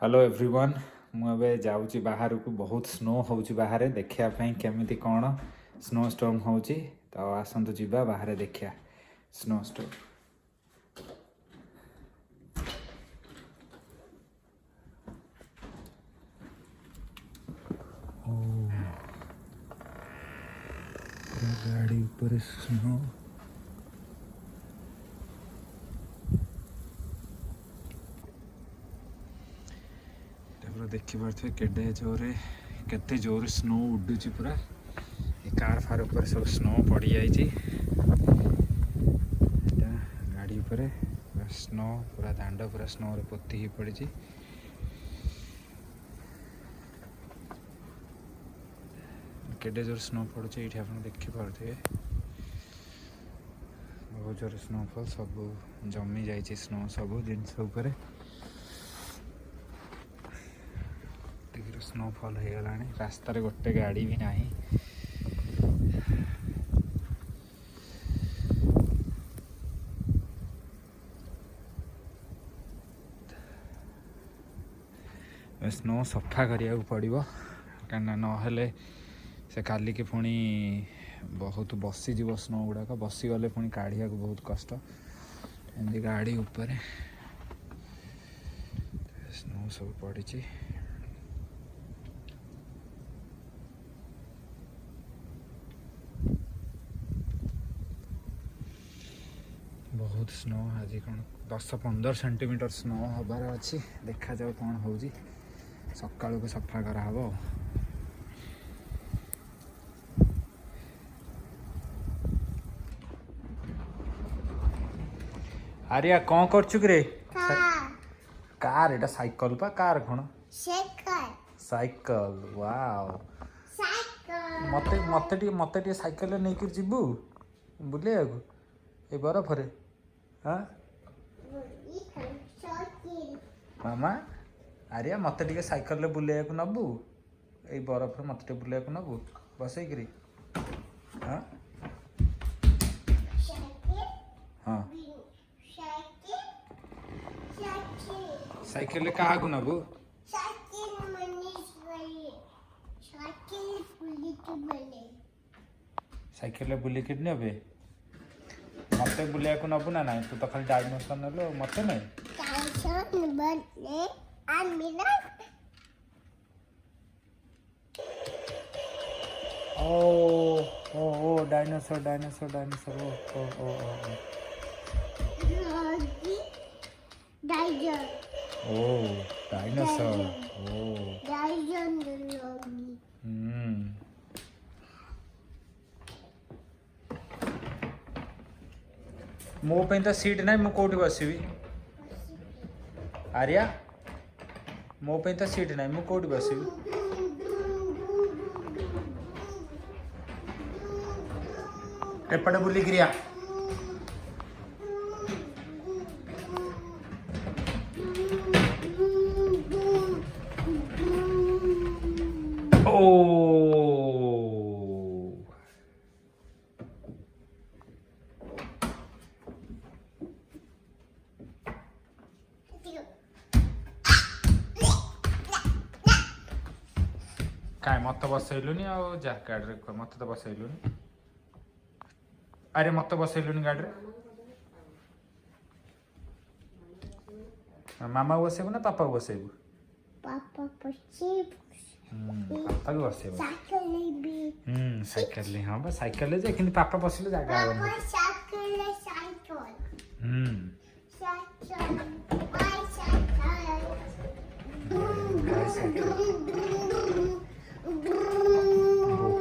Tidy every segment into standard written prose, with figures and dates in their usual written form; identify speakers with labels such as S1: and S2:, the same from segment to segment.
S1: Hello everyone मुझे जाऊँगी बाहर को बहुत स्नो होची बाहर देखापी केमी कौन स्नो स्टॉर्म होची तो आसतु जीवा बाहर देखा स्नो स्टॉर्म। गाड़ी ऊपर स्नो देखिपे केते जोर स्नो उडुची पूरा कार फार ऊपर सब स्नो पड़ जाइए गाड़ी ऊपर स्नो पूरा दांड पूरा स्नो रे पोती ही पड़ी केडे जोर स्नो पड़ुचे ये आप देखिपे बहुत जोर स्नोफॉल सब जमी जाइए स्नो सब जिनस उपर स्नोफॉल हो गला रास्तार गोटे गाड़ी भी नहीं। स्नो सफा करिया पड़ो कहीं ना से काली के पुणी बहुत बसीज स्नो गुड़ाक बसीगले पुणी काढ़िया बहुत कष्ट एमती गाड़ी ऊपर स्नो सब पड़ी बहुत स्नो आज कौन 10-15 सेंटीमीटर स्नो हबार अच्छी देखा जाओ कौन हो सका को सफा कराब। आर्या कौन कर कार एटा साइकिल पा कार कौन साइकिल वाओ मते मते मते साइकिल नहीं कर जीबू बुले ए बरफ रे हाँ मामा आर्या मत टे साइकिल बुले नबू ये बरफ मत बुले नबू बसईकरी हाँ हाँ साइकिल क्या नबू साइकिल बुले कि ने मत बुले नबू ना तू तो खाली डायनोसर नेलो मत नहीं ओ ओ ओ डायनोसर डायनोसर डायनोसर ओ ओ ओ ओ डायनोसर मो पे तो सीट ना मु कौटी बसबी आर्या मो पे तो सीट ना मु कौटी बसबी एपटे बुली गिरिया ओ काय मत बसैलुनी आ जा गाड़ी मत तो बसैलुनी अरे मत बसैलुनी गाड़ी मामा को बसेबू ना पापा को बसेबू पापा को बसेबू साइकिल हाँ बस साइकिल जे कि पापा बसिले जागा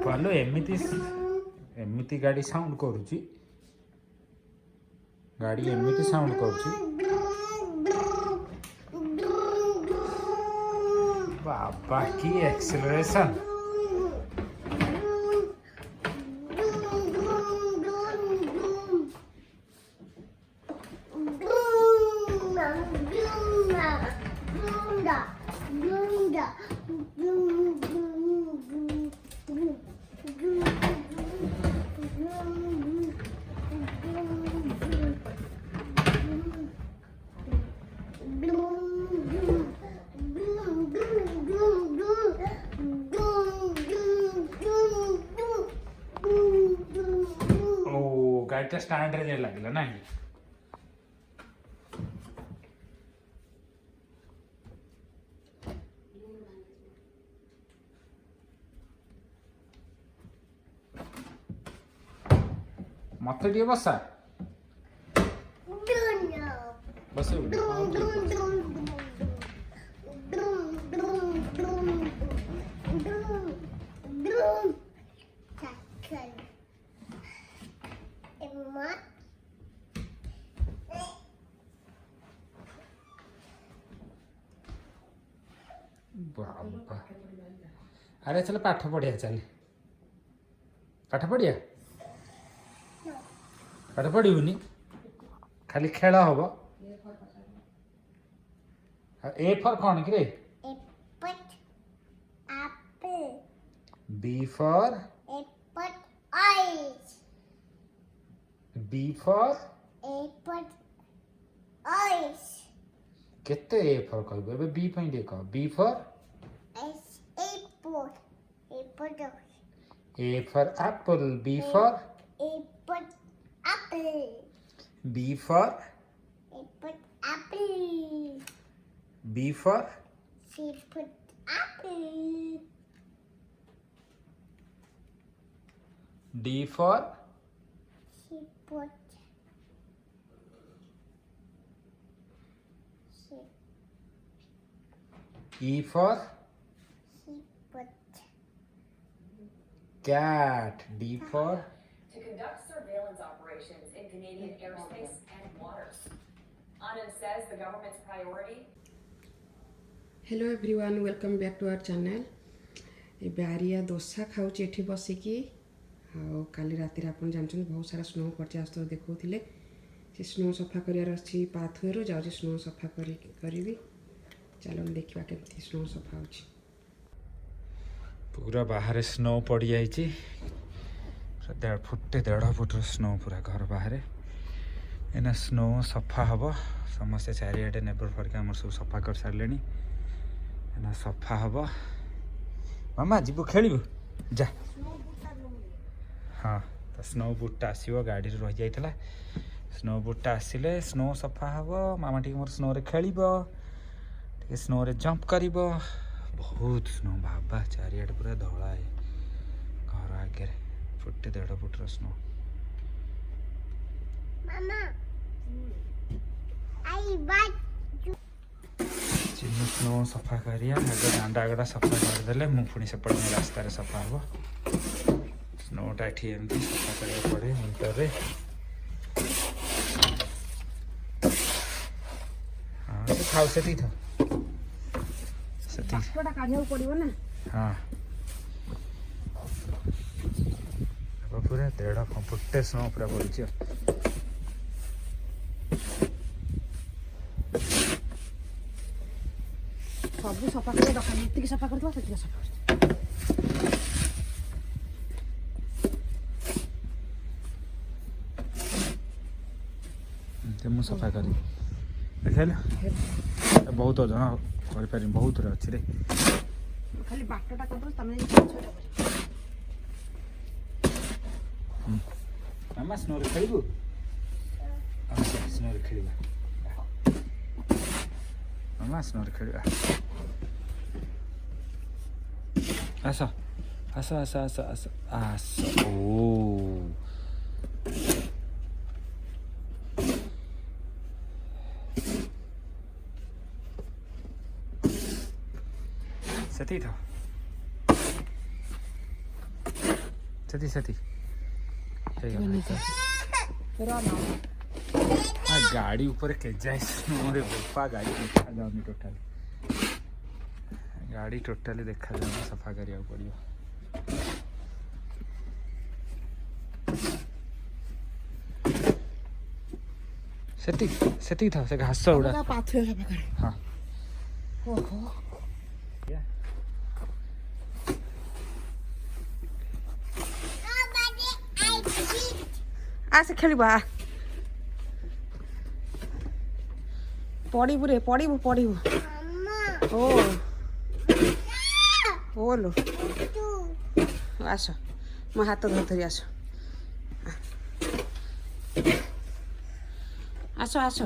S1: बोपालो एमती गाड़ी साउंड करुची गाड़ी एमती साउंड करुची बाबा की एक्सेलरेशन गाड़ी स्टैंड रे लगला ना मत टे बसा बस बाबा अरे चल पाठ पढ़िया चल पाठ पढ़िया पाठ पढ़ुनी खाली खेल हम ए फॉर कौन कि बी फॉर बी फॉर केते ए फॉर कहबो एबे बी पई दे कह B for A for apple, B for
S2: apple,
S1: B for
S2: apple,
S1: B for
S2: apple,
S1: D for E for cat, D for
S3: to conduct surveillance operations in Canadian airspace and waters. Anand says the government's priority.
S4: Hello everyone, welcome back to our channel. ए आरिया दोसा खाऊची एठी बसिकी आ काली राति आपण जानछन बहुत सारा snow पड़चे आस्तो देखौथिले से snow सफा करियार अछि pathway रो जाउची स्नो सफा करिवी चलो देखिबा केमती स्नो सफा होची
S1: पूरा बाहर स्नो पड़ जाइए 1.5 फुट स्नो पूरा घर बाहर एना स्नो सफा हम समस्ते चारिआडे नेबर फड़के आम सब सफा कर सारे एना सफा हम मामा जीव खेल जा हाँ तो स्नो बुटटा आसो गाड़ी रही जाइए स्नो बुटटा आसिले स्नो सफा हम मामा टी मोर स्नो रे खेल स्नो रे जंप कर बहुत स्नो बाबा चारिआडे पूरा धला है घर आगे 1.5 फुट स्नो चिन्नु स्नो सफा करिया दांडा गड़ा सफा करदे मुझे सेपटे रास्तार सफा हम स्नोटा ये एमती सफा करा पड़े विंटर रे हाँ तो खाओ से था हाँ पूरा 1.5 फुट स्नो पूरा पड़ी
S4: सब सफा कर दका मत सफा कर दवा सफा
S1: मुझे सफा करी देखेल बहुत जन कर बहुत अच्छे
S4: खाली बाटटा कर तमे
S1: मामा स्नो रे खेलबू स्नो रे खेलबा मामा स्नो रे खेलबा आस आस आस आस आस आस ओ सती था सती सती गाड़ी ऊपर के जाए स्नो बोपा गाड़ी देखा जाऊनी टोटाली गाड़ी टोटाली देखा जाऊनी सफा करिया पड़ियो सती सती था से घास उड़ा
S4: पाथवे सफा कर
S1: हां
S4: ओहो आसे खेलिबा पड़ीबू रे पड़ीबू पड़ीबू ओ ओलो आस मो हाथ धर धरी आस ଆସ ଆସ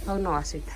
S4: ହଉ ନ ଆସିଥା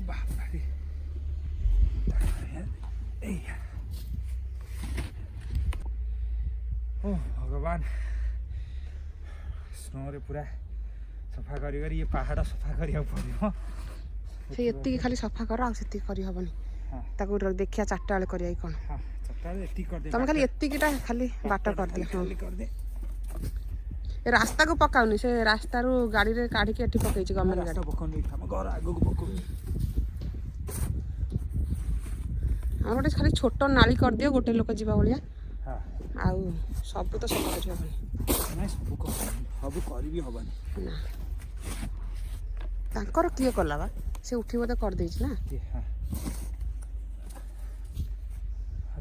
S1: ବାବାରେ ଏଇଆ ଓ ଭଗବାନ ସ୍ନୋରେ ପୁରା ସଫା କରି କରି ଏ ପାହାଡ଼ ସଫା କରିବାକୁ ପଡ଼ିବ
S4: ସେ ଏତିକି ଖାଲି ସଫା କର ଆଉ ସେତିକି କରିହେବନି ତାକୁ ଦେଖିବା 4ଟା ବେଳେ କରିବା କି କ'ଣ
S1: ହଁ 4ଟା ବେଳେ ଏତିକି କରିଦେ
S4: ତମେ ଖାଲି ଏତିକିଟା ଖାଲି ବାଟ କରିଦିଅ
S1: ଖାଲି କରିଦେ
S4: ଏ ରାସ୍ତାକୁ ପକାଉନି ସେ ରାସ୍ତାରୁ ଗାଡ଼ିରେ କାଢ଼ିକି ଏଠି ପକେଇଛି ଗଭର୍ଣ୍ଣମେଣ୍ଟ ଗାଡ଼ି
S1: ପକଉନି ଆମ ଘର ଆଗକୁ ପକଉନି
S4: ଆମର ଗୋଟେ ଖାଲି ଛୋଟ ନାଳି କରିଦିଅ ଗୋଟେ ଲୋକ ଯିବା ଭଳିଆ
S1: ହଁ
S4: ଆଉ ସବୁ ତ ସଫା କରି ହେବନି
S1: ନାଇଁ ସବୁ କରିବି ହବନି
S4: ନା ତାଙ୍କର କିଏ କଲା ବା ସେ ଉଠି ବୋଧେ କରିଦେଇଛି ନା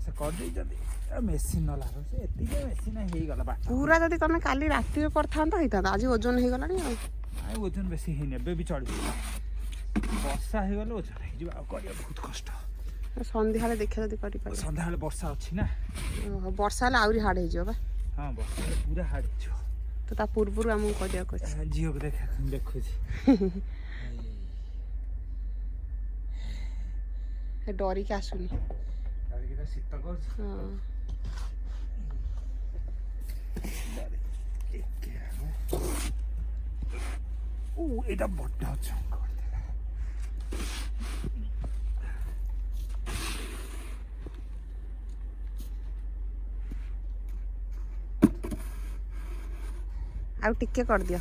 S1: ସେ କରିଦେଇଛନ୍ତି ମେସିନ୍ ନଲା ସେ ଏତିକି ମେସିନ୍ ହେଇଗଲା ବାଟ
S4: ପୁରା ଯଦି ତମେ କାଲି ରାତିରେ କରିଥାନ୍ତ ହେଇଥାନ୍ତା ଆଜି ଓଜନ ହେଇଗଲାଣି ଆଉ
S1: ନାଇଁ ଓଜନ ବେଶୀ ହେଇନି ଏବେ ବି ଚଳିବ ବର୍ଷା ହେଇଗଲେ ଓଜନ ହେଇଯିବ ଆଉ କରିବା ବହୁତ କଷ୍ଟ
S4: ସନ୍ଧ୍ୟାବେଳେ ଦେଖିବା ଯଦି କରିପାରିବ
S1: ସନ୍ଧ୍ୟାବେଳେ ବର୍ଷା ଅଛି ନା
S4: ବର୍ଷା ହେଲେ ଆହୁରି ହାର୍ଡ ହେଇଯିବ ବା
S1: ହଁ ବର୍ଷା ହେଲେ ପୁରା ହାର୍ଡ ହେଇଯିବ
S4: ତ ତା ପୂର୍ବରୁ ଆମକୁ କରିବାକୁ ଅଛି
S1: ଝିଅକୁ ଦେଖୁଛି
S4: ଡରିକି ଆସୁନି
S1: ଶୀତ କରୁଛି ଏଇଟା ବଡ ଚଙ୍କ
S4: ଆଉ ଟିକେ କରିଦିଅ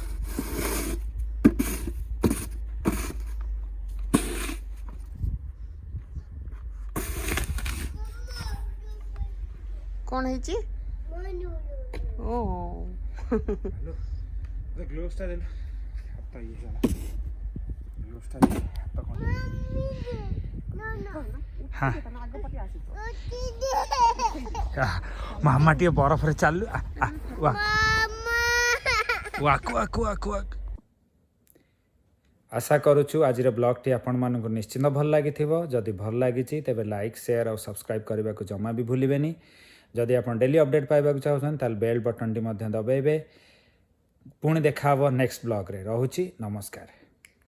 S4: କ'ଣ ହେଇଛି ଓ
S1: ଗ୍ଲୋଭ୍ସଟା ଦେଲୁ ହାତ ଇଏ ହେଇଗଲା ଗ୍ଲୋଭ୍ସଟା ହାତ କ'ଣ ମାମା ଟିକେ ବରଫରେ ଚାଲୁ आशा करुछु आजिर ब्लॉगटी आपण मानक निश्चिंत भल लगी जदि भल लगी तेबे लाइक शेयर और सब्सक्राइब करने को जमा भी भूलें जदि आप डेली अपडेट पाइबा चाहते बेल बटन टी दबाइबे पुणी देखा नेक्स्ट ब्लॉग रे। रहुछि नमस्कार।